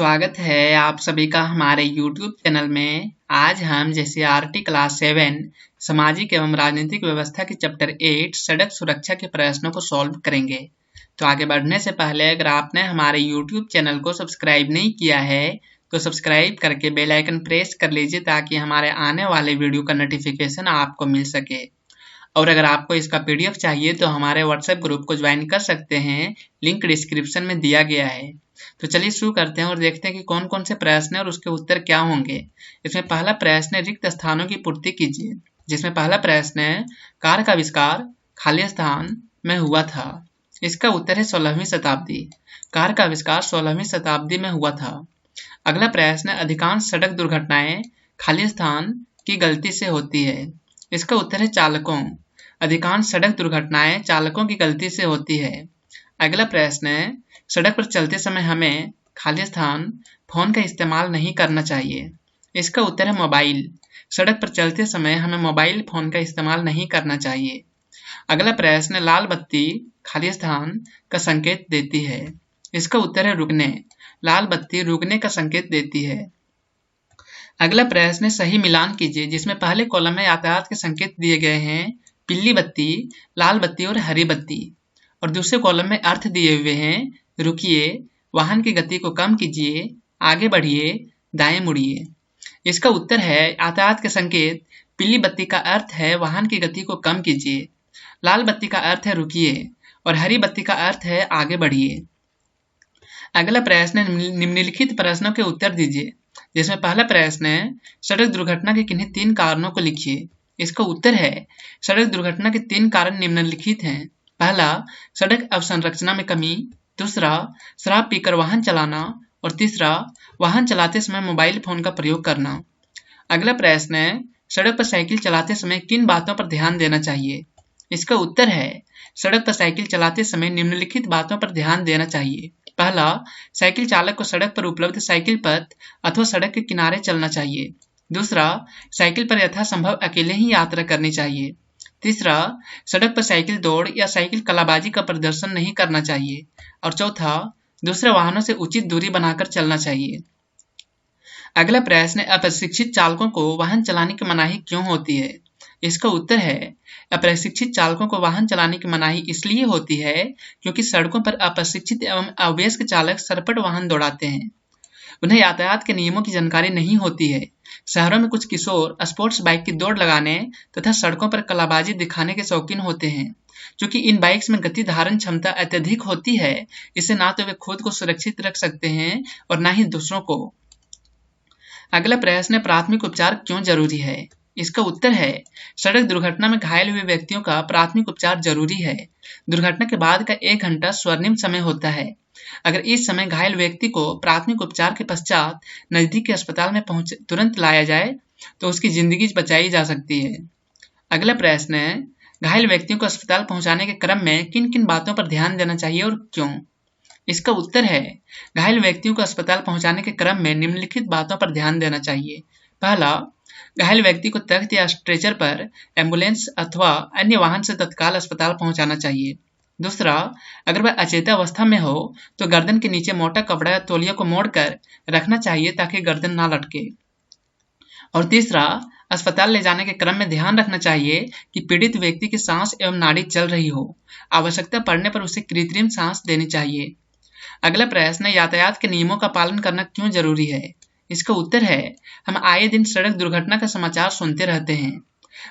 स्वागत है आप सभी का हमारे YouTube चैनल में। आज हम जैसे आरटी क्लास 7 सामाजिक एवं राजनीतिक व्यवस्था के चैप्टर 8 सड़क सुरक्षा के प्रश्नों को सॉल्व करेंगे। तो आगे बढ़ने से पहले अगर आपने हमारे YouTube चैनल को सब्सक्राइब नहीं किया है तो सब्सक्राइब करके बेल आइकन प्रेस कर लीजिए ताकि हमारे आने वाले वीडियो का नोटिफिकेशन आपको मिल सके। और अगर आपको इसका PDF चाहिए तो हमारे WhatsApp ग्रुप को ज्वाइन कर सकते हैं, लिंक डिस्क्रिप्शन में दिया गया है। तो चलिए शुरू करते हैं और देखते हैं कि कौन कौन से प्रश्न हैं और उसके उत्तर क्या होंगे। इसमें पहला प्रश्न है रिक्त स्थानों की पूर्ति कीजिए, जिसमें पहला प्रश्न है कार का आविष्कार खाली स्थान में हुआ था। इसका उत्तर है 16वीं शताब्दी। कार का आविष्कार 16वीं शताब्दी में हुआ था। अगला प्रश्न है अधिकांश सड़क दुर्घटनाएं खाली स्थान की गलती से होती है। इसका उत्तर है चालकों। अधिकांश सड़क दुर्घटनाएं चालकों की गलती से होती है। अगला प्रश्न है सड़क पर चलते समय हमें खाली स्थान फोन का इस्तेमाल नहीं करना चाहिए। इसका उत्तर है मोबाइल। सड़क पर चलते समय हमें मोबाइल फोन का इस्तेमाल नहीं करना चाहिए। अगला प्रश्न है लाल बत्ती खाली स्थान का संकेत देती है। इसका उत्तर है रुकने। लाल बत्ती रुकने का संकेत देती है। अगला प्रश्न है सही मिलान कीजिए, जिसमें पहले कॉलम में यातायात के संकेत दिए गए हैं पीली बत्ती, लाल बत्ती और हरी बत्ती, और दूसरे कॉलम में अर्थ दिए हुए हैं रुकिए, वाहन की गति को कम कीजिए, आगे बढ़िए, दाएं मुड़िए। इसका उत्तर है यातायात के संकेत पीली बत्ती का अर्थ है वाहन की गति को कम कीजिए, लाल बत्ती का अर्थ है रुकिए और हरी बत्ती का अर्थ है आगे बढ़िए। अगला प्रश्न है निम्नलिखित प्रश्नों के उत्तर दीजिए, जिसमें पहला प्रश्न है सड़क दुर्घटना के किन्हीं 3 कारणों को लिखिए। इसका उत्तर है सड़क दुर्घटना के 3 कारण निम्नलिखित हैं। पहला, सड़क अवसंरचना में कमी। दूसरा, शराब पीकर वाहन चलाना। और तीसरा, वाहन चलाते समय मोबाइल फोन का प्रयोग करना। अगला प्रश्न है सड़क पर साइकिल चलाते समय किन बातों पर ध्यान देना चाहिए। इसका उत्तर है सड़क पर साइकिल चलाते समय निम्नलिखित बातों पर ध्यान देना चाहिए। पहला, साइकिल चालक को सड़क पर उपलब्ध साइकिल पथ अथवा सड़क के किनारे चलना चाहिए। दूसरा, साइकिल पर यथासंभव अकेले ही यात्रा करनी चाहिए। तीसरा, सड़क पर साइकिल दौड़ या साइकिल कलाबाजी का प्रदर्शन नहीं करना चाहिए। और चौथा, दूसरे वाहनों से उचित दूरी बनाकर चलना चाहिए। अगला प्रश्न है अप्रशिक्षित चालकों को वाहन चलाने की मनाही क्यों होती है। इसका उत्तर है अप्रशिक्षित चालकों को वाहन चलाने की मनाही इसलिए होती है क्योंकि सड़कों पर अप्रशिक्षित एवं अवयस्क चालक सरपट वाहन दौड़ाते हैं। उन्हें यातायात के नियमों की जानकारी नहीं होती है। शहरों में कुछ किशोर स्पोर्ट्स बाइक की दौड़ लगाने तथा सड़कों पर कलाबाजी दिखाने के शौकीन होते हैं। क्योंकि इन बाइक्स में गति धारण क्षमता अत्यधिक होती है, इससे ना तो वे खुद को सुरक्षित रख सकते हैं और ना ही दूसरों को। अगला प्रश्न है प्राथमिक उपचार क्यों जरूरी है। इसका उत्तर है सड़क दुर्घटना में घायल हुए व्यक्तियों का प्राथमिक उपचार जरूरी है। दुर्घटना के बाद का 1 घंटा स्वर्णिम समय होता है। अगर इस समय घायल व्यक्ति को प्राथमिक उपचार के पश्चात नजदीक के अस्पताल में तुरंत लाया जाए तो उसकी जिंदगी बचाई जा सकती है। अगला प्रश्न है घायल व्यक्तियों को अस्पताल पहुंचाने के क्रम में किन किन बातों पर ध्यान देना चाहिए और क्यों। इसका उत्तर है घायल व्यक्तियों को अस्पताल पहुंचाने के क्रम में निम्नलिखित बातों पर ध्यान देना चाहिए। पहला, घायल व्यक्ति को तख्त या स्ट्रेचर पर एम्बुलेंस अथवा अन्य वाहन से तत्काल अस्पताल पहुंचाना चाहिए। दूसरा, अगर वह अचेता अवस्था में हो तो गर्दन के नीचे मोटा कपड़ा या तौलिया को मोड़कर रखना चाहिए ताकि गर्दन ना लटके। और तीसरा, अस्पताल ले जाने के क्रम में ध्यान रखना चाहिए कि पीड़ित व्यक्ति की सांस एवं नाड़ी चल रही हो। आवश्यकता पड़ने पर उसे कृत्रिम सांस देनी चाहिए। अगला प्रश्न है यातायात के नियमों का पालन करना क्यों जरूरी है। इसका उत्तर है हम आए दिन सड़क दुर्घटना का समाचार सुनते रहते हैं।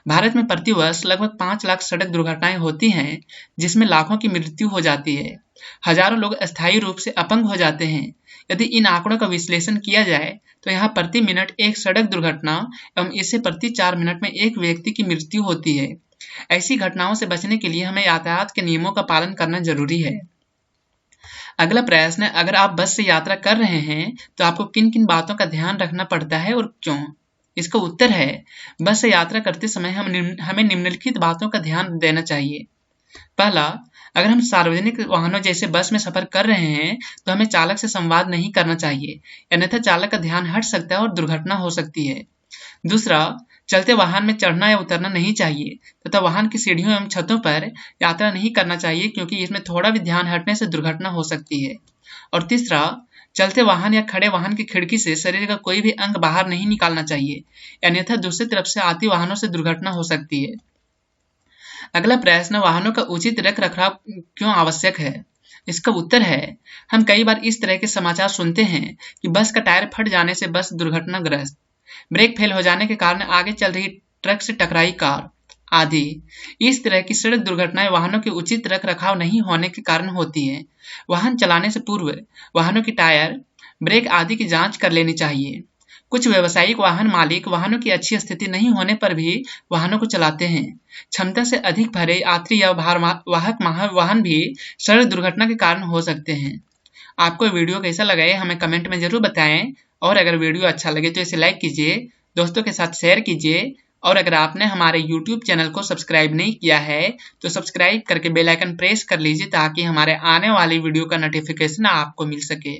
भारत में प्रतिवर्ष लगभग 5 लाख सड़क दुर्घटनाएं होती हैं, जिसमें लाखों की मृत्यु हो जाती है। हजारों लोग अस्थायी रूप से अपंग हो जाते हैं। यदि इन आंकड़ों का विश्लेषण किया जाए तो यहाँ प्रति मिनट 1 सड़क दुर्घटना एवं इससे प्रति 4 मिनट में 1 व्यक्ति की मृत्यु होती है। ऐसी घटनाओं से बचने के लिए हमें यातायात के नियमों का पालन करना जरूरी है। अगला प्रश्न है अगर आप बस से यात्रा कर रहे हैं तो आपको किन किन बातों का ध्यान रखना पड़ता है और क्यों। इसका उत्तर है बस से यात्रा करते समय हमें निम्नलिखित बातों का ध्यान देना चाहिए। पहला, अगर हम सार्वजनिक वाहनों जैसे बस में सफर कर रहे हैं तो हमें चालक से संवाद नहीं करना चाहिए, अन्यथा चालक का ध्यान हट सकता है और दुर्घटना हो सकती है। दूसरा, चलते वाहन में चढ़ना या उतरना नहीं चाहिए तथा वाहन की सीढ़ियों एवं छतों पर यात्रा नहीं करना चाहिए क्योंकि इसमें थोड़ा भी ध्यान हटने से दुर्घटना हो सकती है। और तीसरा, चलते वाहन या खड़े वाहन की खिड़की से शरीर का कोई भी अंग बाहर नहीं निकालना चाहिए, अन्यथा दूसरी तरफ से आती वाहनों से दुर्घटना हो सकती है। अगला प्रश्न, वाहनों का उचित रख रखाव क्यों आवश्यक है? इसका उत्तर है, हम कई बार इस तरह के समाचार सुनते हैं कि बस का टायर फट जाने से बस दुर्घटनाग्रस्त, ब्रेक फेल हो जाने के कारण आगे चल रही ट्रक से टकराई कार आदि। इस तरह की सड़क दुर्घटनाएं वाहनों के उचित रख रखाव नहीं होने के कारण होती हैं। वाहन चलाने से पूर्व वाहनों की टायर, ब्रेक आदि की जांच कर लेनी चाहिए। कुछ व्यावसायिक वाहन मालिक वाहनों की अच्छी स्थिति नहीं होने पर भी वाहनों को चलाते हैं। क्षमता से अधिक भरे यात्री या भारवाहक वाहन भी सड़क दुर्घटना के कारण हो सकते हैं। आपको वीडियो कैसा लगा है हमें कमेंट में जरूर बताएं, और अगर वीडियो अच्छा लगे तो इसे लाइक कीजिए, दोस्तों के साथ शेयर कीजिए, और अगर आपने हमारे YouTube चैनल को सब्सक्राइब नहीं किया है तो सब्सक्राइब करके बेल आइकन प्रेस कर लीजिए ताकि हमारे आने वाली वीडियो का नोटिफिकेशन आपको मिल सके।